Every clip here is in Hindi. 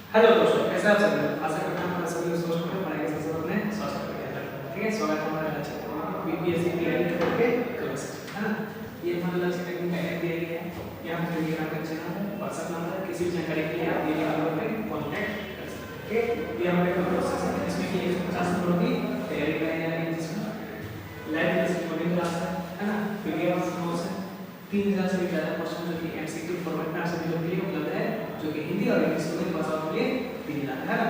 हेलो दोस्तों, कैसे आप सभी लोग? आशा करता हूं हमारे सभी दोस्तों को पढ़ाई के साथ अपने स्वास्थ्य का ख्याल रखें। ठीक है, स्वागत है हमारे लक्ष्य बीपीएससी तैयारी करके क्लास, है ना। ये हमारा लक्ष्य टेक्निक का ऐप दिया गया है। यहाँ पे टेलीग्राम का चैनल है, व्हाट्सएप नंबर है, किसी भी जानकारी के लिए आप ये नंबर पे कांटेक्ट कर सकते हैं। ठीक है, ये हमारे प्रोसेस है जिसमें कि 150 नंबरों की तैयारी कराई जा रही है, जिसमें लाइव क्लास मॉर्निंग क्लास है ना, पीडीएफ नोट्स है, 3000 से भी ज़्यादा क्वेश्चन जो कि एमसीक्यू फॉर्मेट में आप सभी लोगों के लिए उपलब्ध है, जो कि हिंदी और इंग्लिश दोनों भाषाओं के लिए 3 लाख है ना।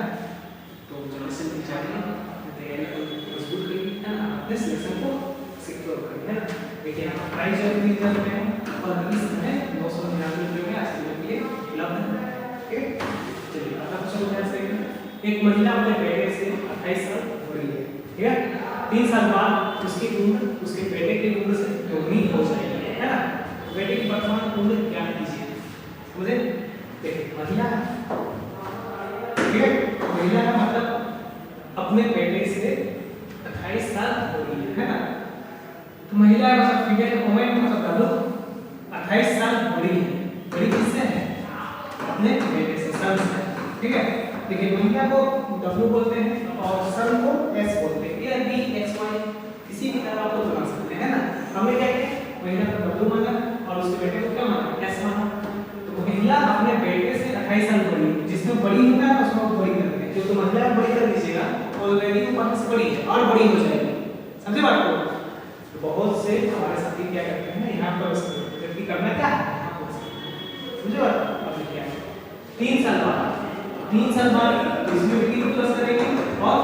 तो जल्दी से जाइए, तैयारी को मजबूत करिए, है ना, अपने सिलेक्शन को सिक्योर करिए, है ना। देखिए यहाँ प्राइस जो 3000 रुपये है और इस समय 999 रुपये में आज के लिए उपलब्ध है। ठीक है, चलिए अगला क्वेश्चन क्या है। एक महिला अपने बेटे से 28 साल बड़ी है, ठीक है। 3 साल बाद उसकी उम्र उसके बेटे की उम्र से दोगुनी हो जाएगी, है ना। बेटे की वर्तमान उम्र क्या कीजिए मुझे। देखिए महिला, ठीक है, महिला का मतलब अपने बेटे से 28 साल हो गई है ना। तो महिला का मतलब फीमेल वुमेन का मतलब डालो 28 साल बड़ी है। बड़ी किससे है? अपने बेटे से, सन से। ठीक है, देखिए महिला को W बोलते हैं और सन को S बोलते हैं। ये बी एक्स वाई किसी भी तरह आपको बना सकते हैं, है ना। हमने क्या किया, महिला को W माना और उसके बेटे को क्या माना, S माना। तो महिला अपने बेटे से 28 साल बड़ी, जिसमें बड़ी होता है उसको बड़ी करते हैं। जो तो महिला बड़ी कर दीजिएगा ऑलरेडी वो पास बड़ी है और बड़ी हो जाएगी, समझे बात को। तो बहुत से हमारे साथी क्या करते हैं, यहाँ पर जबकि करना क्या है, समझे बात। अब क्या है 3 साल बाद, 3 साल बाद इसमें भी 3 प्लस करेंगे और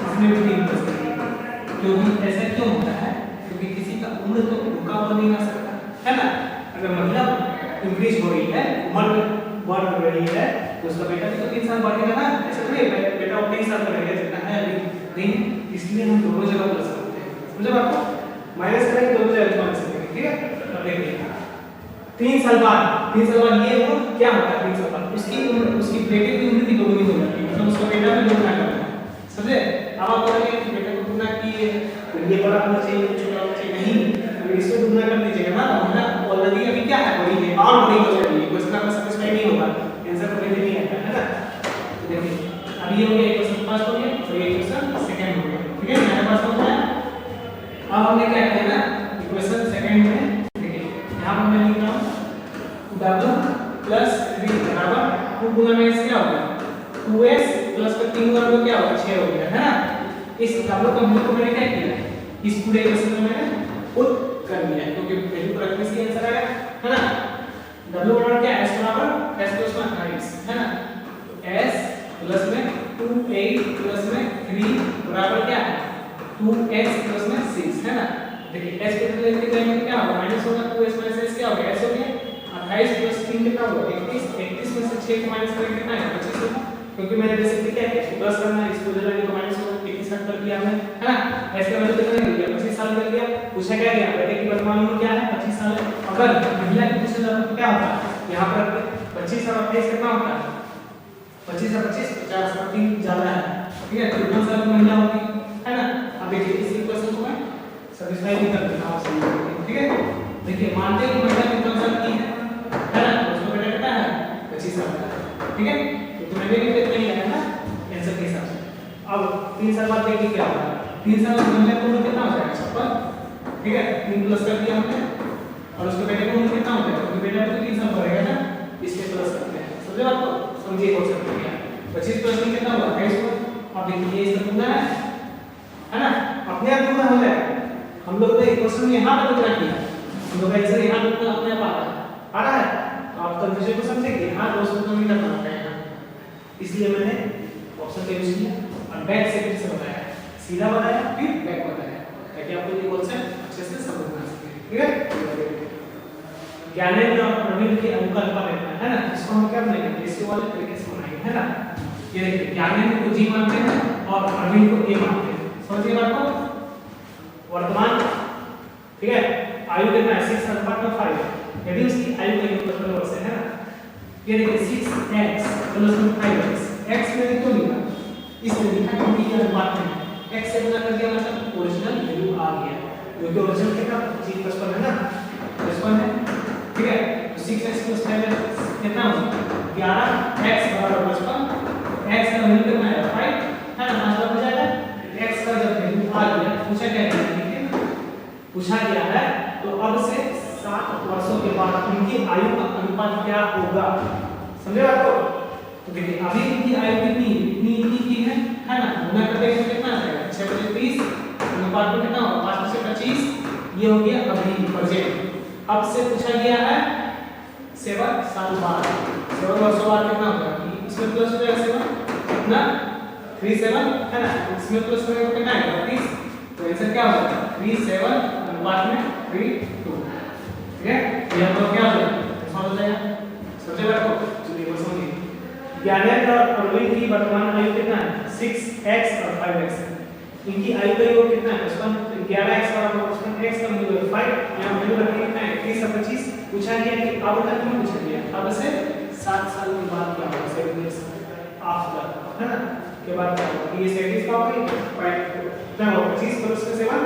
इसमें भी 3 प्लस करेंगे। क्योंकि ऐसा क्यों होता है, क्योंकि किसी का उम्र तो रुका हुआ नहीं रह सकता, है ना। अगर महिला इंक्रीज हो रही है, उम्र बढ़ रही है, तो उसका बेटा भी तो 3 साल बढ़ेगा ना। ऐसा नहीं है बेटा 23 साल का रहेगा जितना है अभी नहीं, इसलिए हम दोनों जगह प्लस करते हैं, समझे बात को। माइनस करेंगे दोनों जगह माइनस करेंगे, ठीक है। अब देखिए 3 साल बाद ये उम्र क्या होता है, 3 साल बाद उसकी उम्र उसकी बेटे की उम्र की दोगुनी हो जाती है, मतलब उसका बेटा भी दोगुना करता है, समझे। अब आप बोलेंगे कि बेटे को दुगुना किए तो ये बड़ा होना चाहिए, छोटा होना चाहिए, नहीं, अगर इसको दुगुना कर दीजिएगा ना तो महिला ऑलरेडी अभी क्या है, बड़ी है और बड़ी हो जाएगी, क्वेश्चन आपका सैटिस्फाई नहीं होगा, आंसर तो नहीं आता है ना। तो देखिए अब ये हो गया क्वेश्चन फर्स्ट हो गया और ये क्वेश्चन सेकंड हो गया, ठीक है। हमारे पास हो गया। अब हमने क्या किया ना, इक्वेशन सेकंड में देखिए यहां पर मैं लिख रहा हूं w + 3 बराबर 2 गुना में इसका क्या होगा 2s प्लस का 3 गुना में क्या होगा 6 हो गया, है ना। इस w का मूल्य को मैंने क्या किया, इस पूरे इक्वेशन में मैंने पुट कर दिया, क्योंकि वैल्यू पर रखने से आंसर आएगा, है ना। w बराबर क्या है, s बराबर s प्लस 28, है ना। तो s प्लस में 2 8 प्लस में 3 बराबर क्या है 2x प्लस में 6, है ना। देखिए s को लेके जाएंगे क्या होगा, माइनस होगा 2s माइनस s क्या हो गया, s हो गया 28 प्लस 3 कितना होगा 31, 31 में से 6 को माइनस करेंगे कितना आएगा 25 होगा, क्योंकि मैंने बेसिकली क्या किया इसको प्लस करना है, इसको इधर लाने को माइनस होगा, 31 तक कर दिया हमने, है ना। s का वैल्यू कितना ले लिया 25 साल कर दिया। पूछा क्या गया, बेटे की वर्तमान उम्र क्या है 25 साल है। अगर महिला की पूछा जाता तो क्या होता, यहां पर 25 और 28 कितना होता है 25 और 25 50 और 3 ज्यादा है, ठीक है। 53 साल की महिला होगी, है ना। अब देखिए इस इक्वेशन को मैं सैटिस्फाई नहीं कर देता हूं सही, ठीक है। देखिए मानते हैं कि महिला कितना साल की है ना, उसका बेटा कितना है 25 साल का, ठीक है। तो मैंने भी कितना लिया है ना आंसर के हिसाब से। अब 3 साल बाद देखिए क्या होगा, 3 साल बाद महिला की उम्र कितना हो जाएगा 56, ठीक है। 3 प्लस कर दिया हमने और उसके बेटे की उम्र कितना हो जाएगा, क्योंकि बेटा तो 3 साल बढ़ेगा ना, इसलिए प्लस करते हैं, समझे बात को। समझिए हो सकता है 25 प्लस 3 कितना हुआ 28 हुआ। अब देखिए ये इसका गुना है ना, अपने आप गुना हो जाएगा। हम लोग ने इक्वेशन यहां पर गुना किया, हम लोग आंसर यहां पर अपने आप आ रहा है। तो आप कंफ्यूजन को समझेंगे, हां दोस्तों को नहीं करना होता है, इसलिए मैंने ऑप्शन का यूज किया और बैक से फिर से बताया, सीधा बताया फिर बैक बताया, ताकि आपको ये कॉन्सेप्ट अच्छे से समझ में आ सके, ठीक है। ज्ञानेंद्र और प्रवीण की अनुकल्पा लेना है ना, इसको हम क्या बनाएंगे रेशियो वाले तरीके से बनाएंगे, है ना। ये देखिए ज्ञानेंद्र को जी मानते हैं और प्रवीण को ए मानते हैं, समझिए बात को। वर्तमान, ठीक है, आयु कितना है 6/5, यदि उसकी आयु का योग 55 वर्ष है ना। ये देखिए 6x प्लस 5x, x में क्यों लिखा, इसमें लिखा क्योंकि ये अनुपात में x से गुणा कर दिया मतलब ओरिजिनल वैल्यू आ गया, क्योंकि ओरिजिनल कितना 55 है ना, 55 है, ठीक है। तो 6x प्लस 5x कितना होगा 11x बराबर 55, गया है तो अब से 7 वर्षों के बाद उनकी आयु का अनुपात क्या होगा, समझे बात को? तो देखिए अभी इनकी आयु कितनी इतनी की है ना, गुना कर देंगे तो कितना आ जाएगा 6 बटे 30 अनुपात में कितना होगा 5 से 25, ये हो गया अभी प्रेजेंट। अब से पूछा गया है 7 साल बाद, 7 वर्षों बाद कितना होगा, इसमें प्लस हो जाएगा 7 कितना 37 है ना, इसमें प्लस करेंगे तो कितना आएगा 30, तो आंसर क्या होगा 37 अनुपात में 3:2, ठीक है। ये हम लोग क्या हो जाएगा सॉल्व हो जाएगा, समझे बात को? चलिए वो समझिए। ज्ञानेंद्र और अरविंद की वर्तमान आयु कितना है 6x और 5x है। इनकी आयु का योग कितना है 55, 11x बराबर 55x का मूल्य 5, यहां वैल्यू रखनी कितना है 30 और 25। पूछा गया कि अब तक क्यों पूछा गया, अब से 7 साल के बाद क्या होगा, 7 इयर्स आफ्टर, है ना, के बाद क्या होगा, ये 7 का होगा, कितना होगा 25 पर उसका 7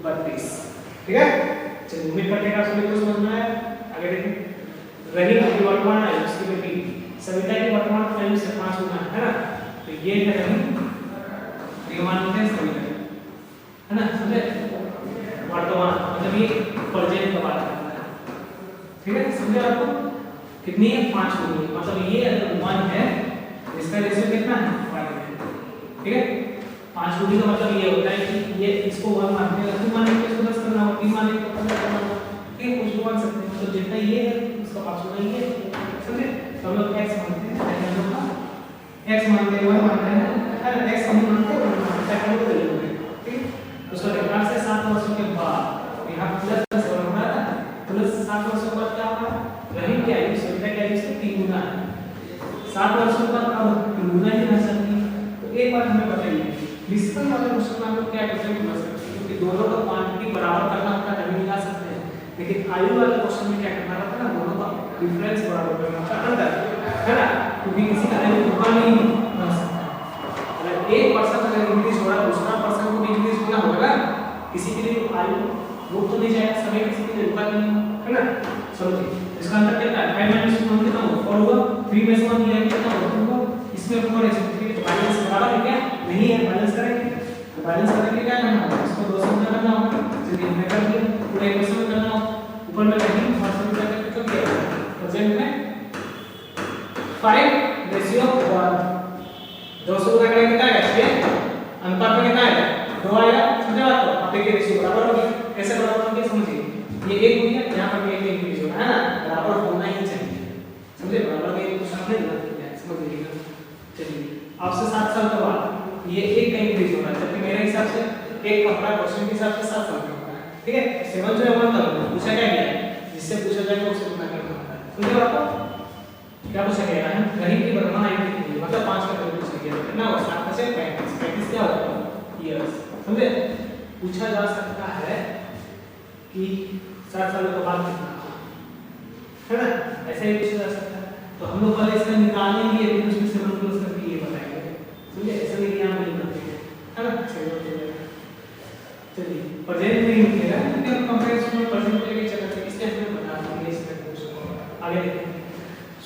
32, ठीक है। चलिए उम्मीद करते हैं आप सभी को समझ में आया। आगे देखें, रही आपकी वर्तमान आयु उसकी बेटी सविता की वर्तमान आयु से 5 गुना है ना, तो ये है रही वर्तमान है सविता, है ना, समझे? वर्तमान मतलब ये प्रेजेंट का बात करता है, ठीक है, समझे आपको? कितनी है 5 गुनी, मतलब ये अगर 1 है इसका रेशियो कितना है 5 है, ठीक है। 5 गुनी का मतलब ये होता है कि ये इसको 1 मानते हैं, 2 मानने के इसको 10 करना होगा, 3 मानने को 15 करना होगा, ठीक है, कुछ भी मान सकते हैं, तो जितना ये है उसका 5 गुना ये है, समझे? तो हम लोग x मानते हैं, पहले हम लोग का x मानते हैं 1 मानते हैं, है ना, x हम मानते हैं 1 मानते हैं, हम लोग ले, ठीक। उसका देखना से 7 वर्षों के बाद यहां प्लस 10 हो रहा है, प्लस 7 वर्षों के बाद क्या होगा, रही क्या है सविता क्या है इससे 3 गुना है, 7 वर्षों के बाद अब 3 गुना ही रह सकती है। तो एक बात हमें बताइए डिस्कल वाले क्वेश्चन में हम लोग क्या करते हैं बस क्योंकि दोनों का क्वांटिटी बराबर करना होता है तभी निकाल सकते हैं, लेकिन आयु वाले क्वेश्चन में क्या करना होता है ना, दोनों का डिफरेंस बराबर करना होता है अंदर, है ना, क्योंकि किसी का आयु दुगना नहीं बन सकता। अगर एक पर्सन अगर इंक्रीज हो रहा है दूसरा पर्सन को भी इंक्रीज होना होगा ना, किसी के लिए आयु रुक तो नहीं जाएगा, सभी किसी के लिए रुका नहीं, है ना, समझिए। इसका अंतर कितना है 5 - 1 कितना होगा 4 होगा, 3 में से 1 लिया कितना होगा 2 होगा, इसमें 4 है इसमें बैलेंस बराबर है क्या, नहीं है, बैलेंस करेंगे, तो बैलेंस करने के क्या करना होगा, इसको 2 से गुणा करना होगा, चलिए हमने कर दिया, पूरा इक्वेशन में करना होगा, ऊपर में कहीं और सब करके कर दिया, प्रेजेंट में 5:1 2 से गुणा करेंगे कितना आएगा 6, अनुपात में कितना आएगा 2 आएगा, समझे बात को? अब देखिए रेशियो बराबर हो गया, कैसे बराबर हो गया समझिए, ये 1 हो गया, यहां पर भी 1 इंक्रीज होगा, है ना, बराबर होना ही चाहिए, समझे? बराबर का एक क्वेश्चन नहीं ना, समझ लीजिएगा। चलिए अब से 7 साल के बाद ये 1 का इंक्रीज हो रहा है, जबकि मेरे हिसाब से एक पकड़ा क्वेश्चन के हिसाब से 7 साल का होगा, ठीक है। 7 जो है 1 का पूछा क्या गया है, जिससे पूछा जाएगा उससे गुणा करना होता है, समझे आपको? क्या पूछा गया है, रही की वर्तमान आयु कितनी है, मतलब 5 का वैल्यू पूछा गया, कितना होगा 7 से 35 क्या होगा ईयर्स, समझे? पूछा जा सकता है कि 7 साल के बाद कितना होगा, है ना, ऐसे ही पूछा जा सकता है। तो हम लोग पहले इसका निकालेंगे फिर उसमें 7 प्लस करके ये बताएंगे, समझे? ऐसा नहीं कि हम नहीं करते हैं, है ना, चलिए हो जाएगा। चलिए प्रेजेंट में लिखेगा क्योंकि हम कंपैरिजन में प्रेजेंट लेके चलते हैं, इसलिए हमने बता दिया इसमें कुछ आगे देखते हैं।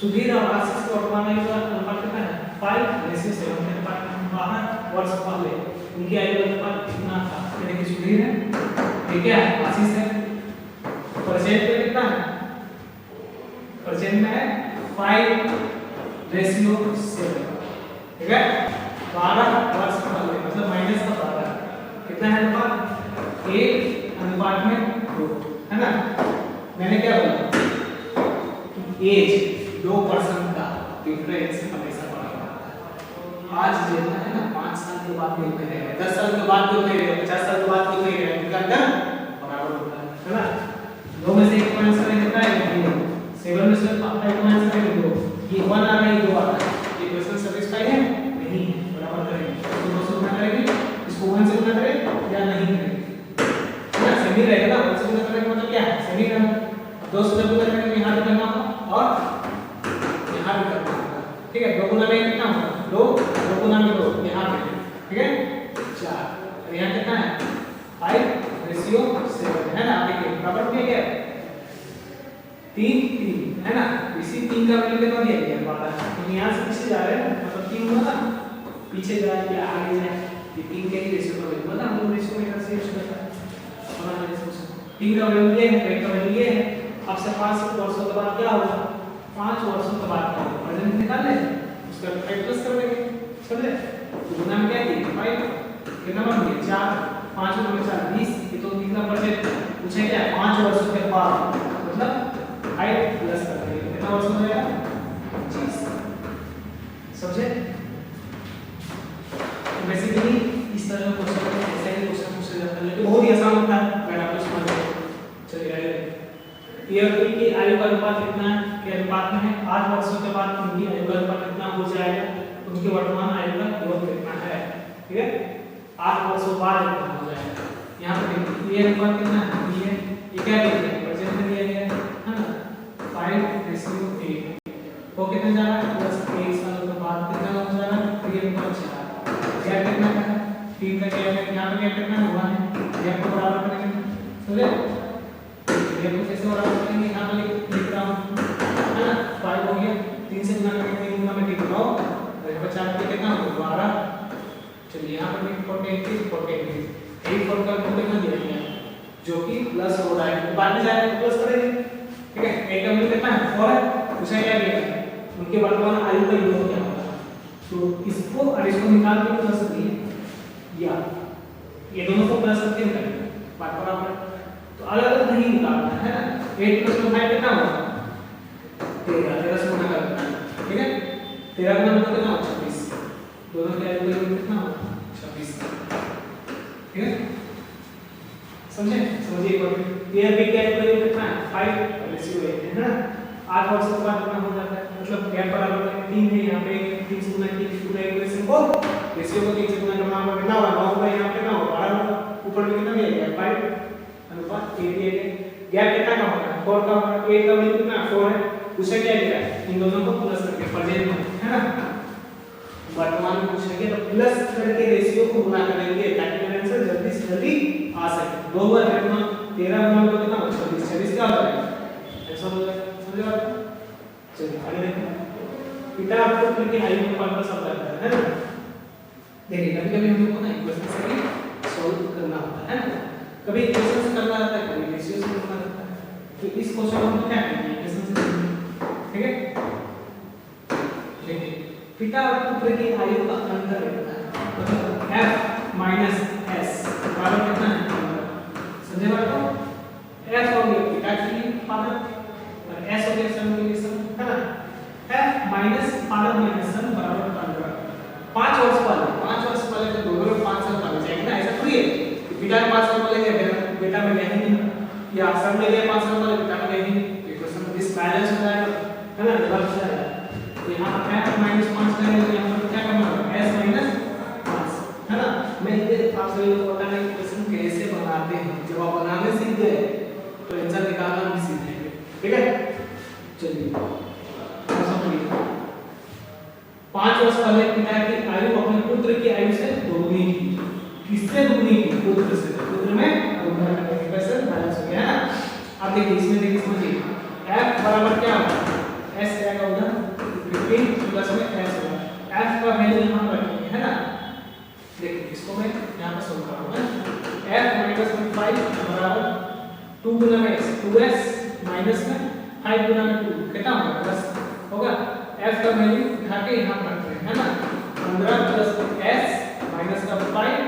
सुधीर और आशीष को वर्तमान आयु का अनुपात कितना है 5:7 के अनुपात में 12 वर्ष पहले उनकी आयु का अनुपात कितना था, देखिए सुधीर है, ठीक है, आशीष है, प्रेजेंट में कितना है, प्रेजेंट में है 5:7, ठीक है, 12 वर्ष पहले मतलब माइनस का 12 कितना है अनुपात 1 अनुपात में 2, है ना। मैंने क्या बोला एज 2% का डिफरेंस हमेशा बराबर होता है। आज जितना है ना 5 साल के बाद भी उतने रहेगा, 10 साल के बाद भी उतने रहेगा, 50 साल के बाद भी उतने रहेगा, उनका अंतर बराबर होता है ना। 2 में से 1 को आंसर कितना है 7 में से 5 को आंसर है 2, ये 1 आ रहा है 2 आ रहा है, ये क्वेश्चन सैटिस्फाई है नहीं है, बराबर करेंगे, तो 2 से गुणा करेंगे, इसको 1 से गुणा करें या नहीं करें, ना सेमी रहेगा ना, 1 से गुणा करेंगे मतलब क्या है सेमी रहेगा, 2 से गुणा करेंगे यहां भी करना होगा और यहां भी करना होगा, ठीक है। 2 गुना में कितना होगा 2, 2 गुना में 2 यहां पे, ठीक है 4, और यहां कितना है 5:7 है ना, देखिए बराबर में क्या है 3 है ना, इसी 3 का वैल्यू कितना दिया गया 12, तो यहां से पीछे जा रहे हैं मतलब 3 हुआ ना, पीछे जाए या आगे जाए, ये 3 के ही रेशियो का वैल्यू मतलब हम लोग रेशियो में कैसे यूज करते हैं हमारा रेशियो t का वैल्यू ये है, y का वैल्यू ये है। अब से 5 वर्षों के बाद क्या होगा, 5 वर्षों के बाद क्या होगा, प्रेजेंट निकाल ले, उसका 5 प्लस कर देंगे, समझे। तो गुना में क्या है 5 कितना बन गया 4, 5 में 4 20, ये तो कितना प्रेजेंट पूछे क्या है 5 वर्षों के बाद, मतलब 5 प्लस कर देंगे, कितना वर्ष हो जाएगा 25, समझे। तो बेसिकली इस तरह का क्वेश्चन ऐसे ही क्वेश्चन पूछा जाता है, लेकिन बहुत ही आसान होता है, अगर आप समझ लो। चलिए आगे ईयर की आयु का अनुपात कितना के अनुपात में है, 8 वर्षों के बाद उनकी आयु का अनुपात कितना हो जाएगा, उनकी वर्तमान आयु का योग कितना है, ठीक है 8 वर्षों बाद कितना हो जाएगा। यहाँ पर देखिए ये अनुपात कितना है, ये क्या दिया है, प्रेजेंट में दिया गया है ना 5:8, वो कितना जा रहा है प्लस 1 साल के बाद कितना हो जा रहा है 3:4, क्या कितना है 3 का क्या है, यहाँ पे क्या कितना हुआ है, ये को बराबर करेंगे, समझे। ये को कैसे बराबर करेंगे, यहाँ पे लिख रहा हूँ है ना 5 हो गया, 3 से गुना करके 3 गुना में 3 9 और 50 के कितना हो 12। चलिए यहाँ पर भी 48 8 4 का कितना दिया गया है जो कि प्लस हो रहा है, बाद में जाएगा प्लस करेंगे, ठीक है। 8 का वैल्यू कितना है 4 है, उसे क्या दिया है उनके वर्तमान आयु का योग क्या होगा, तो इसको और इसको निकाल के प्लस दिए या ये दोनों को प्लस करके निकालेंगे बात बराबर, तो अलग अलग नहीं निकालना है ना। 8 प्लस 5 कितना होगा 13 से गुना करना है, ठीक है 13 गुना मतलब कितना होगा 26, दोनों के आयु का योग कितना होगा 26, ठीक है समझे। समझिए एक बार ये भी क्या आयु का योग कितना है 5 रेशियो है ना, 8 वर्षों के बाद कितना हो जाता है, मतलब गैप बराबर है 3 है, यहाँ पे 3 से गुना की पूरा इक्वेशन को रेशियो को 3 से गुना करना होगा, कितना होगा 9 होगा, यहाँ पे कितना होगा 12 होगा, ऊपर में कितना दिया गया 5 अनुपात 8 दिया गया, गैप कितना का होगा 4 का होगा, 8 का वैल्यू कितना 4 है, उसे क्या किया इन दोनों को प्लस करके प्रेजेंट में है ना वर्तमान में पूछेंगे तो प्लस करके रेशियो को गुना करेंगे ताकि मेरा आंसर जल्दी से जल्दी आ सके। 2 बार कितना 13 गुना में कितना 26, 26 क्या होता है आंसर हो जाएगा, समझे बात। चलिए आगे देखते पिता पुत्र की आयु का अनुपात सब रहता है ना। देखिए कभी-कभी हम लोग को ना इक्वेशन से भी सॉल्व करना होता है ना, कभी इक्वेशन से करना रहता है, कभी रेशियो से करना रहता है, तो इस क्वेश्चन को हम क्या करेंगे इक्वेशन से, ठीक है। देखिए पिता और पुत्र की आयु का अंतर कितना है, मतलब f माइनस s बराबर कितना है, समझे बात को। f हो गया पिता की फादर और s हो गया सन के लिए सन है ना, f माइनस फादर माइनस सन बराबर 15। 5 वर्ष पहले तो दोनों में 5 साल पहले चाहिए ना, ऐसा थोड़ी है पिता ने 5 साल पहले गया बेटा में गया ही नहीं, या सन में गया 5 साल पहले बेटा में गया ही नहीं, इक्वेशन डिसबैलेंस हो जाएगा है ना, डिवाइड हो जाएगा। तो यहाँ f माइनस 5 करेंगे तो यहाँ पर क्या करना होगा s माइनस 5 है ना। मैं ये आपसे ये बताना है क्वेश्चन कैसे बनाते हैं, जब आप बनाने सीख गए तो आंसर निकालना भी सीख जाएंगे, ठीक है। चलिए 5 वर्ष पहले पिता की आयु अपने पुत्र की आयु से दोगुनी की, किससे दोगुनी की पुत्र से, पुत्र में दोगुना करने के इक्वेशन बैलेंस हो गया है ना। अब देखिए इसमें देखिए समझिए f बराबर क्या होगा s आएगा उधर 15 प्लस में s होगा, f का वैल्यू यहां रखेंगे है ना। देखिए इसको मैं यहां पर सोल्व करूंगा, f माइनस 5 बराबर 2 गुना में s 2s माइनस में 5 गुना में 2 कितना होगा प्लस होगा, f का वैल्यू उठा के यहां पर रखते हैं है ना, 15 प्लस s माइनस का 5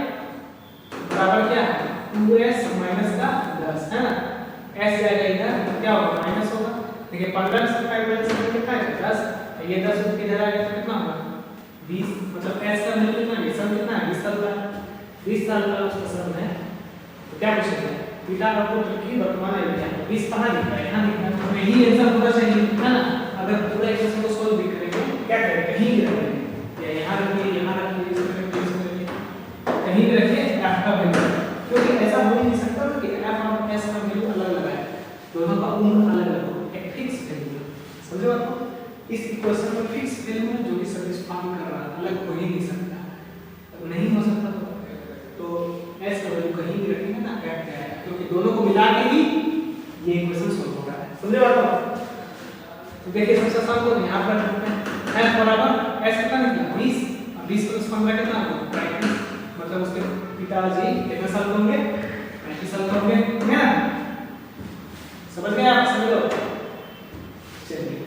बराबर क्या है 2s माइनस का 10 है ना, s जाएगा इधर क्या होगा माइनस होगा। देखिए 15 से 5 माइनस में कितना है 10, ये 10 किधर आएगा तो कितना होगा 20, मतलब s का वैल्यू कितना है, सन कितना है 20 साल का, 20 साल का उसका सन है। तो क्या पूछेंगे पिता और पुत्र की वर्तमान आयु क्या है, 20 कहां लिखा है यहाँ लिखा है, तो यही आंसर होना चाहिए है ना। अगर पूरा इक्वेशन को सॉल्व भी करेंगे क्या करेंगे कहीं भी रखेंगे, या यहाँ रखिए यहाँ रखिए इसमें रखिए कहीं भी रखिए f का वैल्यू, क्योंकि ऐसा हो ही नहीं सकता कि f और s का वैल्यू अलग अलग है, दोनों का उम्र अलग अलग हो, एक फिक्स वैल्यू, समझे बात को। इस इक्वेशन में फिक्स वैल्यू है जो कि सैटिस्फाई कर रहा है, अलग हो ही नहीं सकता, नहीं हो सकता तो s का वैल्यू कहीं भी रखेंगे ना f क्या है, क्योंकि दोनों को मिला के ही ये इक्वेशन सॉल्व होगा, समझे बात को। तो देखिए सबसे आसान तो यहाँ पर रखते हैं f बराबर s कितना निकला 20, 20 प्लस 15 कितना होगा 35, मतलब उसके पिताजी कितने साल के होंगे 35 साल के होंगे है ना। समझ गए आप सभी लोग? चलिए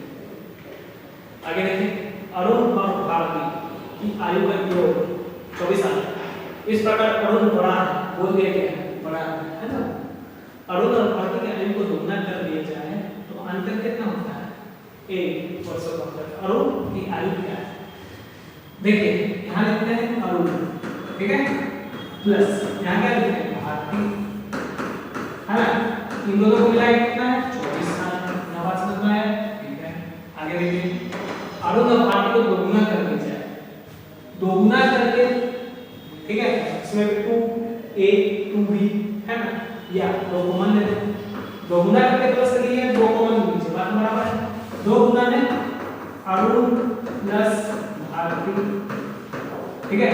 आगे देखिए। अरुण और भारती की आयु का योग 24 साल। इस प्रकार अरुण बड़ा है, बोल दिया क्या है, बड़ा है ना। अरुण और भारती की आयु को दोगुना कर दिया जाए तो अंतर कितना होता है? 1 वर्ष का अंतर। अरुण की आयु क्या है? देखिए यहाँ लिखते हैं अरुण, ठीक है, प्लस यहाँ क्या लिखते हैं, भारती, है ना। इन दोनों को मिलाकर कितना है? 24 साल। यहाँ बात समझ में आया? ठीक है। आगे देखिए, अरुण और भारती को दोगुना कर दिया जाए, दोगुना करके, ठीक है, इसमें 2a 2b है ना, या दो कॉमन ले लो, दोगुना करके प्लस कर लिए, दो कॉमन नीचे, बात बराबर है। दो गुना में अरुण प्लस भारती, ठीक है,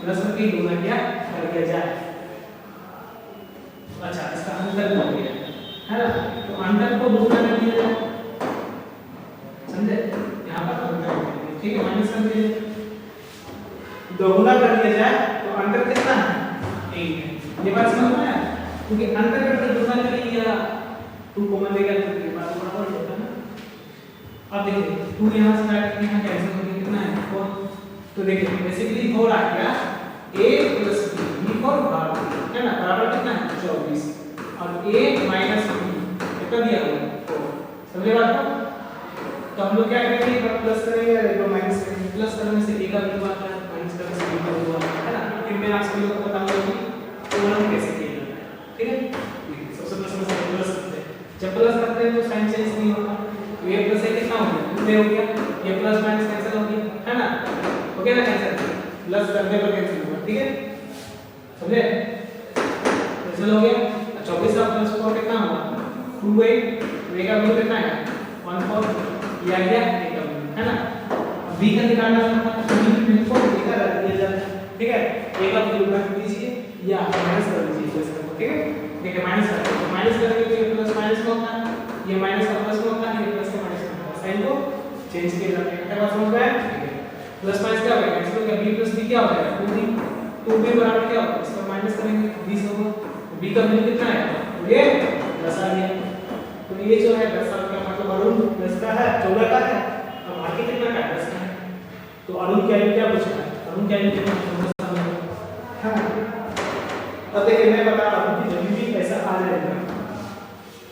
प्लस करके गुना किया कर दिया जाए। अच्छा, इसका अंतर हो गया है ना, तो अंतर को दोगुना कर दिया जाए, समझे? यहाँ पर अंतर, ठीक है, माइनस कर दिया, दोगुना कर दिया जाए तो अंतर कितना है? 1 है। ये बात समझ में आया? क्योंकि अंतर करके दोगुना कर लिया, 2 कॉमन लेकर तो ये बात बराबर होता है ना। अब देखिए 2 यहाँ से काट के यहाँ कैंसिल हो गया, कितना है? 4। तो देखिए बेसिकली 4 आ गया, a प्लस b फॉर भारती, है ना, बराबर कितना है? 24, और a माइनस b कितना दिया हुआ है? 4। समझे बात को? तो हम लोग क्या करेंगे, एक बार प्लस करेंगे और एक बार माइनस करेंगे। प्लस करने से a का वैल्यू आता है, माइनस करने से b का वैल्यू आता है ना। फिर मैं आप सभी लोगों को बताऊंगा कि तुलना कैसे किया जाता है, ठीक है। सबसे पहले हम प्लस करते हैं, जब प्लस करते हैं तो साइन चेंज नहीं होता, तो a प्लस a कितना हो गया? 2 हो गया, ये प्लस माइनस कैंसिल हो गया, है ना, हो गया ना कैंसिल, प्लस करने पर कैंसिल हुआ, ठीक है, समझे? कैंसिल हो गया। 24 का प्लस 4 कितना हुआ? 2a, a का वैल्यू कितना है? 14, ये आ गया a का वैल्यू, है ना। b का निकालना था, b को a का रख दिया जाता है, ठीक है, a का वैल्यू रख दीजिए या माइनस कर दीजिए जैसे, ठीक है। देखिए माइनस करते हैं, माइनस करेंगे तो ये प्लस माइनस में होता है, ये माइनस का प्लस में होता है, ये प्लस का माइनस में होता है, साइन को चेंज किया जाता है। क्या बात समझ में आया? प्लस माइनस क्या होगा? कैंसिल हो गया, b प्लस b क्या हो जाएगा? 2b, 2b बराबर क्या होगा? इसका माइनस करेंगे 20 होगा, b का वैल्यू कितना है? ये 10 आ गया। तो ये जो है 10 का मतलब अरुण 10 का है, 14 का है, और बाकी कितना का है? 10 का है। तो अरुण क्या है, क्या पूछा है? अरुण क्या है, कितना है? हां, अब देखिए मैं बता रहा हूं कि जब भी ऐसा आ जाएगा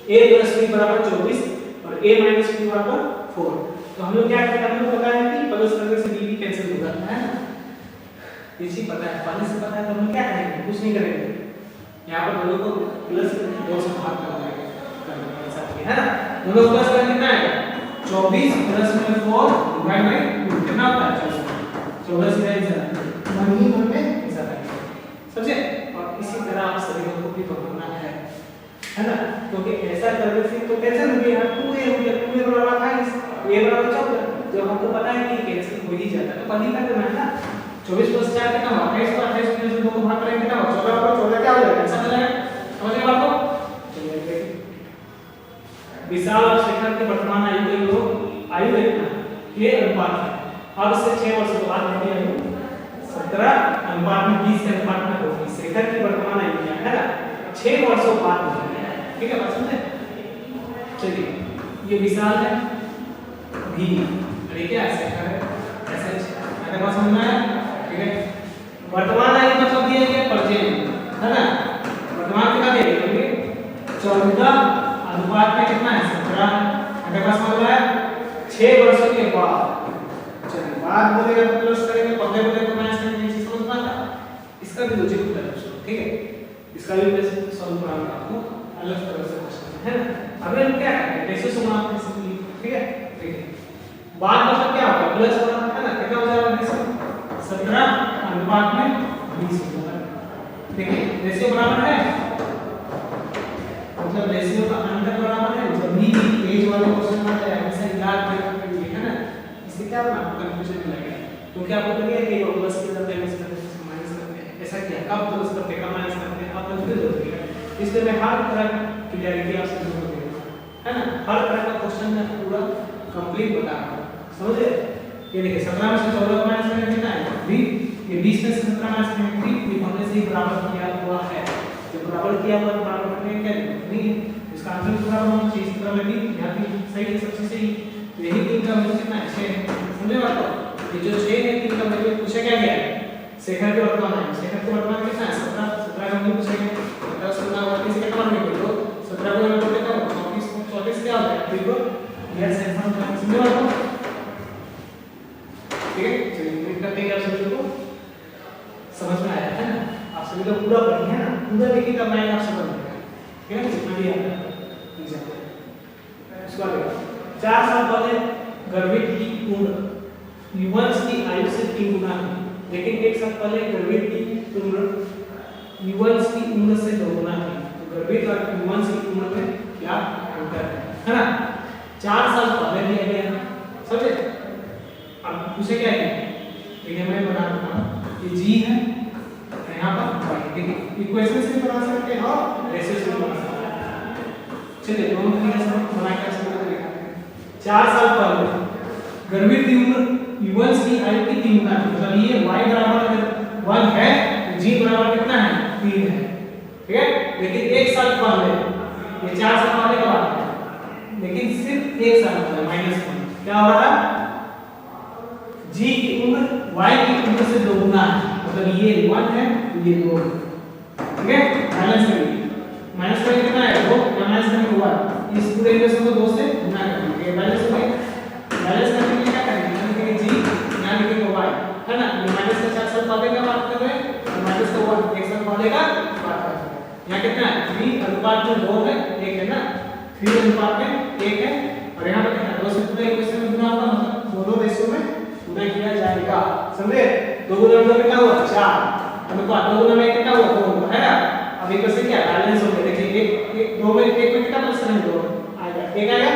a प्लस b बराबर 24 और a माइनस b बराबर 4, तो हम लोग क्या करेंगे? हम लोग पता है कि प्लस करने से b भी कैंसिल हो जाता है ना, ये चीज पता है, पहले से पता है, तो हम क्या करेंगे? कुछ नहीं करेंगे, यहाँ पर दोनों को प्लस 2 से भाग कर देंगे, है ना। दोनों प्लस करने कितना आएगा? 24 प्लस में 4 डिवाइड बाय 2 कितना होता है? 14 से आंसर मन ही मन में ऐसा आएगा, समझे? और इसी तरह आप सभी लोगों को भी बनाना है ना, क्योंकि ऐसा करने से तो कैंसिल हो गया, 2a हो गया, 2a बराबर 28, a बराबर 14, जब हमको पता है कि कैंसिल हो ही जाता है तो पहले कर देना है ना। 24 प्लस 4 कितना हुआ? 28, तो 28 में से 2 को भाग करेंगे कितना होगा? 14 और 14 क्या हो जाएगा? ऐसा हो जाएगा, समझ गए बात को? चलिए देखिए, विशाल और शेखर की वर्तमान आयु को योग आयु कितना के अनुपात है। अब से 6 वर्ष के बाद मेरी आयु 17 अनुपात में 20 के अनुपात में होगी। शेखर की वर्तमान आयु क्या है ना, 6 वर्षों बाद होगी, ठीक है, बात समझे? चलिए ये विशाल है, भी अरे क्या है, शेखर है, ऐसे अगर बात समझ में आया, ठीक है। वर्तमान आयु मतलब दिया गया प्रेजेंट, है ना, वर्तमान कितना दिया गया? 14 अनुपात में कितना है? 17, अगर बात समझ में आया। 6 वर्षों के बाद, चलिए बाद बोलेगा तो प्लस करेंगे, पहले बोलेगा तो माइनस करेंगे, इसे समझ में आता है? इसका भी लॉजिक होता है, ठीक है, इसका भी वैसे सॉल्व कराऊंगा आपको अलग तरह से क्वेश्चन, है ना। अभी हम क्या करेंगे? कैसे सुना आपने सिंपली, ठीक है। देखिए बाद मतलब क्या होगा? प्लस होगा, है ना, कितना हो जाएगा? रेशियो 17 अनुपात में 20 होगा। देखिए रेशियो बराबर है, मतलब रेशियो का अंतर बराबर है। जब भी एज वाले क्वेश्चन आता है हमेशा याद रखना चाहिए, है ना, इससे क्या होगा? कंफ्यूजन नहीं लगेगा, क्योंकि आपको लगेगा कि ये प्लस के साथ माइनस करते हैं, माइनस करते हैं, ऐसा किया, कब प्लस करते हैं, कब माइनस करते हैं, आप कंफ्यूज हो जाएगा। इसलिए मैं हर तरह की क्लियरिटी आपसे दूर करूंगा, है ना, हर तरह का क्वेश्चन का पूरा कंप्लीट बता रहा हूं, समझे? ये देखिए 17 में से 14 माइनस करने कितना है? 3, ये 20 में से 17 माइनस करने 3, ये हमने से बराबर किया हुआ है, जब बराबर किया हुआ तो बराबर करने क्या नहीं, इसका इसका आंसर पूरा होना चाहिए। सूत्र में भी यहाँ भी सही है, सबसे सही। तो यही 3 का वैल्यू कितना है 6 है, समझे बात को। ये जो 6 है 3 का वैल्यू पूछा क्या गया है, शेखर के वर्तमान है। शेखर के वर्तमान कितना है 17 का वैल्यू पूछा गया। 17 17 और किसी का नंबर नहीं बोलो, 17 को नंबर देता हूं 34 क्या होता है बिल्कुल यस आंसर होता है, समझे बात को। ठीक है, चलिए प्रिंट करते हैं। आप सभी को समझ में आया है ना, आप सभी लोग पूरा पढ़िए है ना, पूरा देखिए तब मैं आपसे बताऊंगा। ठीक है, जितना भी आता है इसको आगे 4 साल पहले गर्भित की उम्र युवंश की आयु से 3 गुना थी, लेकिन 1 साल पहले गर्भित की उम्र युवंश की उम्र से 2 गुना थी। तो गर्भित और युवंश की उम्र में क्या अंतर है ना। 4 साल पहले दिया गया, समझे। अब पूछे क्या है, ठीक है मैं बना दूंगा ये जी है यहाँ पर y, ठीक है इक्वेशन से बना सकते हैं और रेशियो से बना सकते हैं। चलिए दोनों तरीके से बना के समझ लेंगे। 4 साल पहले गर्भित की उम्र युवंश की आयु की 3 गुना थी, मतलब ये y बराबर अगर 1 है तो g बराबर कितना है 3 है, ठीक है। लेकिन 1 साल पहले, ये 4 साल पहले का बात है, लेकिन सिर्फ 1 साल पहले -1 क्या हो रहा है, g की उम्र y की उम्र से 2 गुना है, मतलब ये 1 है ये 2, ठीक है। माइनस करिए, माइनस करिए कितना है 2 या माइनस करिए 1, इस पूरे इक्वेशन को 2 से गुना करेंगे, बैलेंस हो गया। बैलेंस करने के लिए क्या करेंगे, यहाँ लिखेंगे g यहाँ लिखेंगे y, है ना। ये माइनस का 4 साल पहले का बात कर रहे हैं और माइनस का 1 साल पहले का बात कर रहे हैं। यहाँ कितना है 3 अनुपात में 2 है 1 है ना, 3 अनुपात में 1 है, और यहाँ पर कितना 2 से पूरे इक्वेशन में गुना होगा, मतलब दोनों रेशियो में गुना किया जाएगा, समझे। 2 गुना में कितना हुआ 4 अनुपात, 2 गुना में कितना हुआ 2 हुआ, है ना। अब एक से क्या बैलेंस हो गया, देखिए 1 2 में 1 में कितना प्लस करेंगे 2 आएगा, 1 आएगा,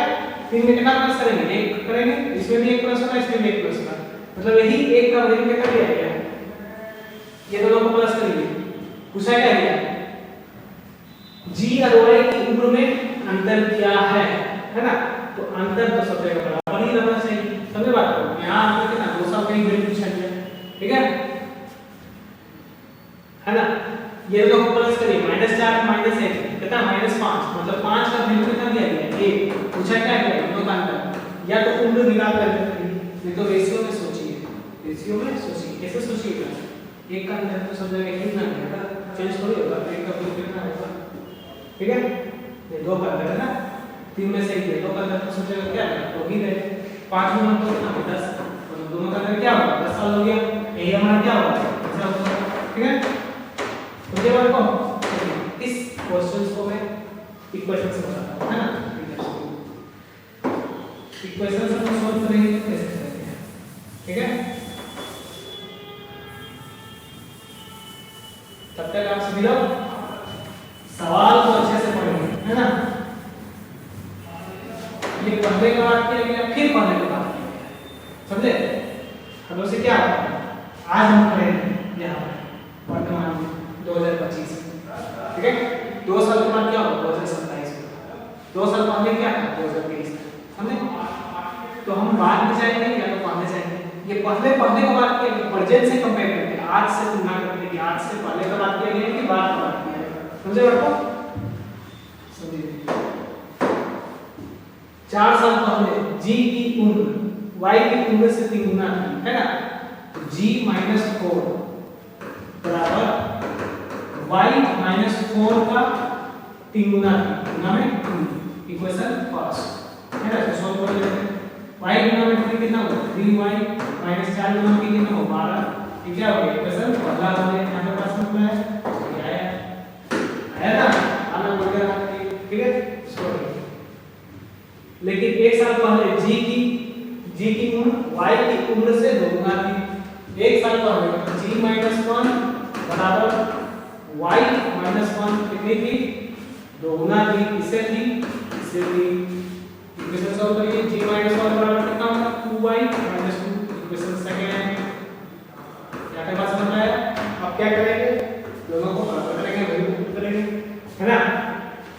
3 में कितना प्लस करेंगे 1 करेंगे, इसमें भी 1 प्लस होगा इसमें भी 1 प्लस होगा, मतलब यही 1 का वैल्यू क्या कर दिया गया, ये दोनों को प्लस करेंगे। पूछा क्या गया g और y की उम्र में अंतर क्या है ना। तो अंतर तो सब जगह बराबर ही रहना चाहिए, समझे बात को। यहाँ अंतर कितना 2 साल का ही वैल्यू पूछा गया, ठीक है ना। ये लोग प्लस करिए -4 -1 कितना -5, मतलब 5 का वैल्यू कितना दिया गया 1। पूछा क्या गया दोनों का अंतर, या तो उम्र निकाल कर नहीं तो रेशियो में सोचिए, रेशियो में सोचिए कैसे सोचिएगा, 1 का अंतर तो सब जगह ही ना है, चेंज थोड़ी होगा, 1 का वैल्यू कितना होगा, ठीक है। ये 2 का अंतर है ना, 3 में से 1 2 का अंतर तो सब जगह क्या है तो ही रहे। 5 गुना तो कितना 10, तो दोनों का अंतर क्या होगा 10 साल हो गया, यही हमारा क्या होगा ऐसा होगा, ठीक है। मुझे बात को इस क्वेश्चंस को मैं इक्वेशन से बताता हूं, है ना। इक्वेशन से हम सॉल्व करेंगे कैसे करते हैं, ठीक है। तब तक आप सभी लोग सवाल को अच्छे से पढ़ेंगे, है ना। ये पढ़ने का बात किया गया, फिर पढ़ने का बात किया गया, समझे। हम से क्या आज हम पढ़ेंगे यहाँ पर वर्तमान में 2025, ठीक है। 2 साल के बाद क्या होगा 2027 में, 2 साल पहले क्या था 2023, समझे। तो हम बाद में जाएंगे या तो पहले जाएंगे, ये पहले पढ़ने का बात किया, प्रेजेंट से कंपेयर करके आज से तुलना करके कि आज से पहले का बात किया गया कि बाद का बात किया गया, समझे बात को। समझिए 4 साल पहले g की उम्र y की उम्र से 3 गुना थी, है ना। तो g - 4 बराबर y - 4 का 3 गुना थी, गुना में 3, इक्वेशन फर्स्ट, है ना। तो सॉल्व कर लेते हैं। y गुना में 3 कितना होगा 3y - 4 गुना में कितना होगा 12, ये क्या हो गया इक्वेशन पहला हो गया। यहाँ पे पास में है ये आया ना, आना बोल गया, ठीक है। लेकिन 1 साल पहले g की उम्र y की उम्र से 2 गुना थी। 1 साल पहले g - 1 बराबर y - 1 कितनी थी 2 गुना थी, इससे थी इक्वेशन सॉल्व करिए। g - 1 बराबर कितना होगा 2y - 2, इक्वेशन सेकंड यहाँ पे पास बन रहा है। अब क्या करेंगे दोनों को बराबर करेंगे, वैल्यू करेंगे, है ना।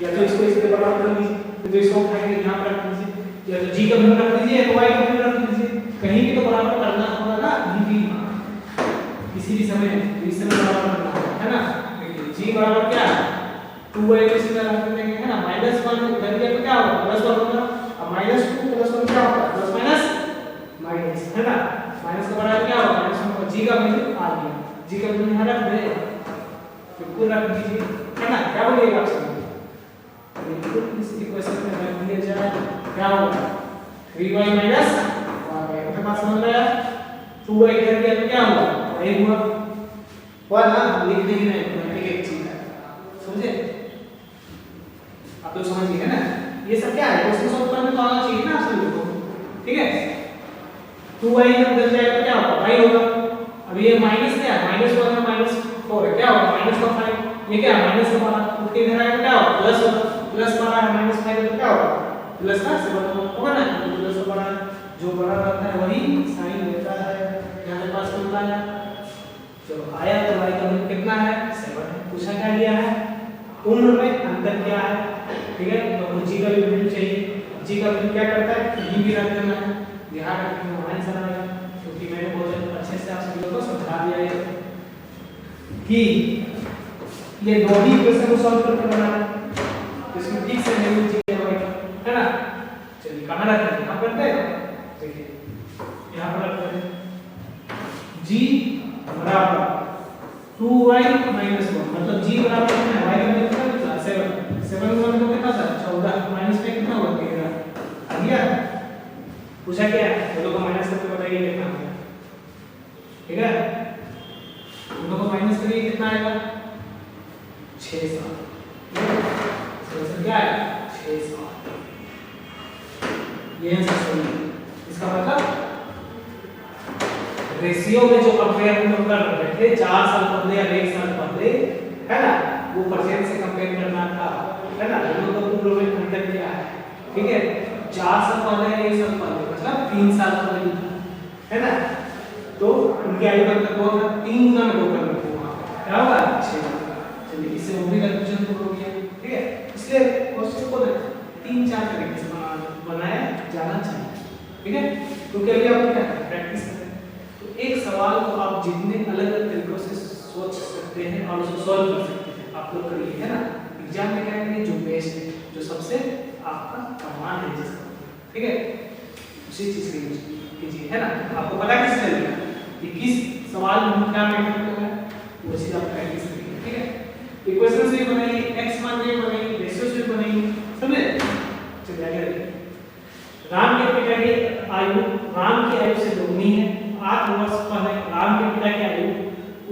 या तो इसको इसके बराबर कर दीजिए, तो इसको उठाएंगे यहाँ पर रख दीजिए, या तो g का वैल्यू रख दीजिए या तो y का वैल्यू रख दीजिए, कहीं भी तो बराबर करना होगा ना, भी किसी भी समय इस समय बराबर करना है ना। देखिए g बराबर क्या है 2y को सीधा रख देंगे, है ना, -1 इधर गया तो क्या होगा +1 होगा। अब -2 +1 क्या होगा प्लस माइनस माइनस, है ना। माइनस के बराबर क्या होगा -1 होगा। जी का वैल्यू आ गया, जी का वैल्यू यहाँ रख दे, बिल्कुल रख दीजिए, है ना। क्या बोलिएगा आप सब बिल्कुल इस इक्वेशन में रख दिया जाए, क्या होगा 3y - 1y तो बात समझ में आया। 2y इधर गया तो क्या हुआ y हुआ ना, लिख नहीं रहे हैं एक चीज है, समझे आप लोग समझिए, है ना। ये सब क्या है क्वेश्चन सॉल्व करने में तो आना चाहिए ना आप सभी को, ठीक है। 2y इधर जाएगा तो क्या होगा y होगा। अब ये माइनस क्या है -1 है -4 है, क्या होगा -5, ये क्या है -12, तो इधर आएगा क्या होगा प्लस होगा, +12 है -5 तो क्या होगा प्लस का 7 होगा ना, प्लस का बड़ा जो बड़ा रहता है वही साइन लेता है, यहाँ पास मिलता है। चलो आया तो y का वैल्यू कितना है 7 है। पूछा क्या गया है उम्र में अंतर क्या है, ठीक है। तो g का वैल्यू चाहिए, g का वैल्यू क्या करता है कहीं भी रख देना है, ध्यान रखना आंसर आएगा, क्योंकि मैंने बहुत अच्छे से आप सभी लोगों को समझा दिया है कि ये दो ही इक्वेशन को सॉल्व करके बनाना है, इसमें ठीक से वैल्यू चाहिए है ना। चलिए कहां रखते हैं, कहां करते हैं, देखिए यहां पर रखते हैं g बराबर 2y - 1 मतलब g बराबर कितना है y का वैल्यू कितना 7 7 का मतलब कितना था 14 माइनस में कितना हुआ 13 आ गया। पूछा क्या है दोनों को माइनस करके बताइए कितना आएगा, ठीक है। दोनों को माइनस करिए कितना आएगा 6 7 क्या है 6 7, ये आंसर सही है। इसका मतलब रेशियो में जो कंपेयर हम लोग कर रहे थे 4 साल पहले या 1 साल पहले, है ना, वो परसेंट से कंपेयर करना था, है ना। दोनों का उम्र में अंतर क्या है, ठीक है। 4 साल पहले या 1 साल पहले मतलब 3 साल पहले था, है ना। तो उनके आयु का अंतर बहुत था, 3 गुना में 2 करना होगा, क्या होगा 6 होगा। चलिए इससे वो भी कंफ्यूजन दूर हो गया, ठीक है। इसलिए क्वेश्चन को 3-4 तरीके से बनाया जाना चाहिए, ठीक है, क्योंकि अभी आप क्या प्रैक्टिस कर रहे हैं। तो एक सवाल को आप जितने अलग-अलग तरीकों से सोच सकते हैं और उसको सॉल्व कर सकते हैं, आप लोग करिए, है ना। एग्जाम में क्या करिए जो बेस्ट है, जो सबसे आपका कमाल है जिसका, ठीक है, उसी चीज के यूज कीजिए, है ना। आपको पता किस चलेगा कि किस सवाल में क्या मैटर करता है, वो चीज आप प्रैक्टिस करिए, ठीक है। इक्वेशंस भी बनाइए, x मान भी बनाइए, रेशियोज भी बनाइए, समझे। चलिए आगे बढ़िए। राम के पिता की आयु राम की आयु से दोगुनी है। 8 वर्ष पहले राम के पिता की आयु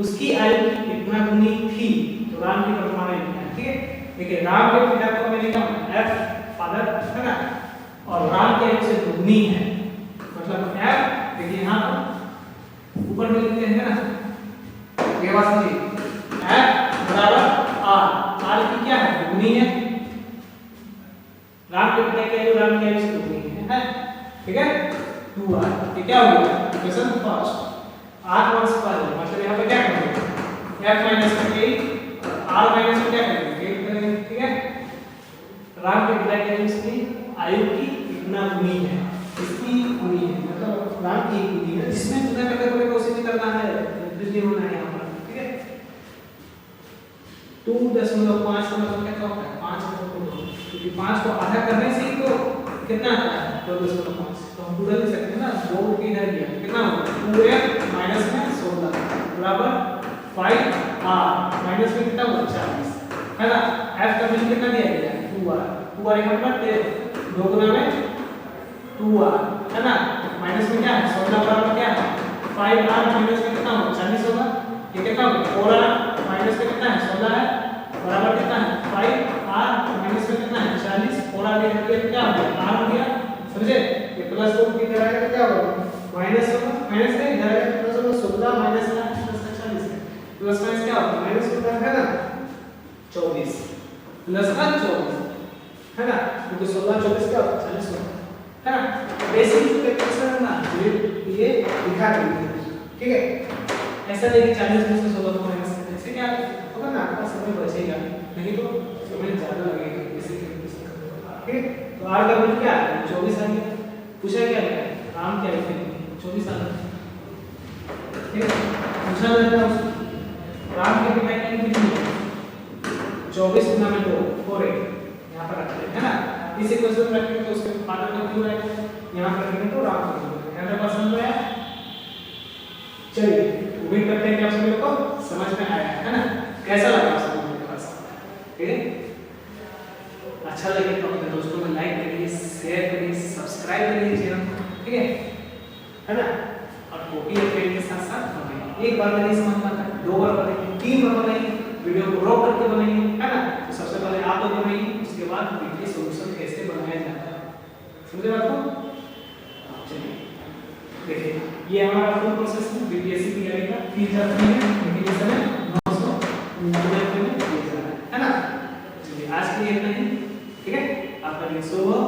उसकी आयु की कितना गुनी थी, तो राम की वर्तमान आयु क्या है, ठीक है। देखिए राम के पिता को मैंने लिखा f फादर, है ना, और राम की आयु से दोगुनी है मतलब f, देखिए यहां पर ऊपर में लिखते हैं ना, ये बात समझिए f बराबर r, r की क्या है दोगुनी है, राम के पिता की आयु राम की आयु से दोगुनी है, ठीक है 2r। ये क्या हो गया इक्वेशन फर्स्ट 8 वर्ष पहले मतलब यहां पे क्या करेंगे f माइनस करके r माइनस में क्या करेंगे 8 करेंगे, ठीक है। राम के पिता की आयु की कितना गुनी है, इसकी गुनी है मतलब राम की गुनी है, जिसमें गुना करके पूरे कोशिश भी करना है, बिजली होना है यहां पर, ठीक है। 2.5 का मतलब क्या होता है 5/2, क्योंकि 5 को आधा करने से ही तो कितना आता है 2.5, तो हम पूरा लिख सकते हैं ना, 2 के इधर गया कितना होगा 2f माइनस में 16 बराबर 5r माइनस में कितना होगा 40, है ना। f का वैल्यू कितना दिया गया है 2r, 2r यहां पर दे 2 गुना में 2r, है ना, माइनस में क्या है 16 बराबर क्या है 5r माइनस में कितना होगा 40 होगा, ये कितना होगा 4r माइनस में कितना है 16 है बराबर कितना है 5r माइनस में कितना है 40, 4r ले लिया क्या हो गया r हो गया, समझे। ये प्लस 2 की तरह है क्या होगा माइनस होगा, माइनस का इधर है प्लस होगा 16 माइनस का प्लस का 40 है, प्लस माइनस क्या होगा माइनस होता है ना 24 प्लस का 24, है ना, क्योंकि 16 24 क्या होगा 40 होगा, है ना। बेसिक इक्वेशन है ना ये दिखा देंगे, ठीक है। ऐसा नहीं कि 40 में से 16 को माइनस करने से क्या होगा ना आपका समय बचेगा, नहीं तो समय ज्यादा लगेगा बेसिक इक्वेशन, ठीक है। तो r का वैल्यू क्या है 24 आ गया। पूछा क्या है राम की आयु कितनी 24 साल, ठीक है। पूछा जाता है राम के पिता की आयु कितनी 24 गुना में 2 4 यहां पर है ना। इसी क्वेश्चन रखेंगे तो उसके फादर का क्यों आएगा, यहाँ पर रखेंगे तो राम का क्यों आएगा। पसंद आया? चलिए उम्मीद करते हैं कि आप सभी को समझ में आया है ना। कैसा लगा आप सभी को क्लास? ठीक है, अच्छा लगे तो अपने दोस्तों में लाइक करिए, शेयर करिए, सब्सक्राइब करिए चैनल को, ठीक है ना। और कॉपी और पेन के साथ साथ बनाइए। एक बार नहीं समझ में आता, 2 बार बनाइए, 3 बार बनाइए, वीडियो को रोक करके बनाइए, है ना। तो सबसे पहले आप लोग बनाइए, उसके बाद पीटीए सॉल्यूशन कैसे बनाया जाता है, समझे बात को? चलिए देखिए, ये हमारा फुल प्रोसेस है बीपीएससी तैयारी का। 3 चैप्टर है, लेकिन इस समय 999 में दिया जा रहा है ना। चलिए आज के लिए इतना ही, ठीक है। आपका दिन शुभ हो।